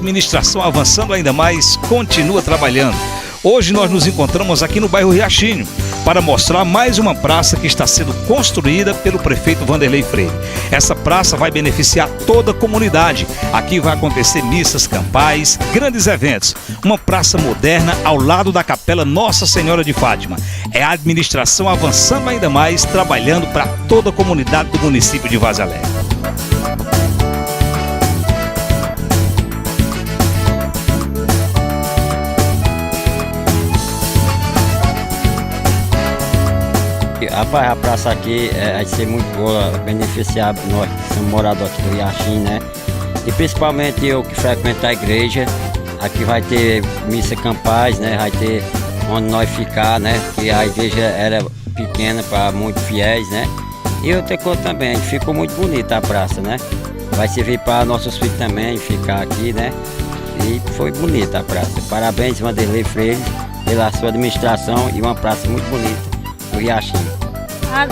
administração avançando ainda mais, continua trabalhando. Hoje nós nos encontramos aqui no bairro Riachinho para mostrar mais uma praça que está sendo construída pelo prefeito Wanderley Freire. Essa praça vai beneficiar toda a comunidade. Aqui vai acontecer missas campais, grandes eventos. Uma praça moderna ao lado da Capela Nossa Senhora de Fátima. É a administração avançando ainda mais, trabalhando para toda a comunidade do município de Várzea Alegre. Rapaz, a praça aqui vai ser muito boa, beneficiar nós que somos moradores aqui do Riachinho, né? E principalmente eu que frequento a igreja, aqui vai ter missa campais, né? Vai ter onde nós ficar, né? Que a igreja era pequena para muitos fiéis, né? E outra coisa também, ficou muito bonita a praça, né? Vai servir para nossos filhos também ficar aqui, né? E foi bonita a praça. Parabéns, Wanderley Freire, pela sua administração e uma praça muito bonita do Riachinho.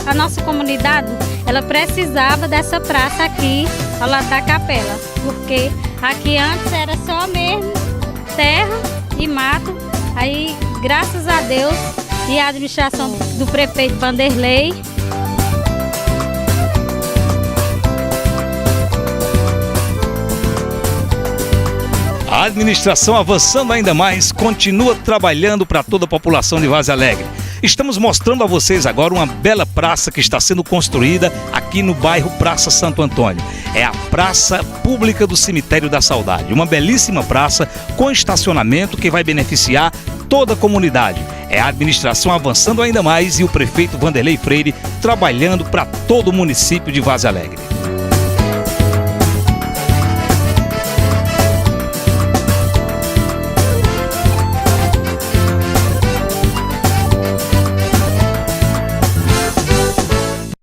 A nossa comunidade, ela precisava dessa praça aqui ao lado da capela, porque aqui antes era só mesmo terra e mato. Aí, graças a Deus e a administração do prefeito Wanderley, a administração avançando ainda mais, continua trabalhando para toda a população de Várzea Alegre. Estamos mostrando a vocês agora uma bela praça que está sendo construída aqui no bairro Praça Santo Antônio. É a Praça Pública do Cemitério da Saudade. Uma belíssima praça com estacionamento que vai beneficiar toda a comunidade. É a administração avançando ainda mais e o prefeito Wanderley Freire trabalhando para todo o município de Várzea Alegre.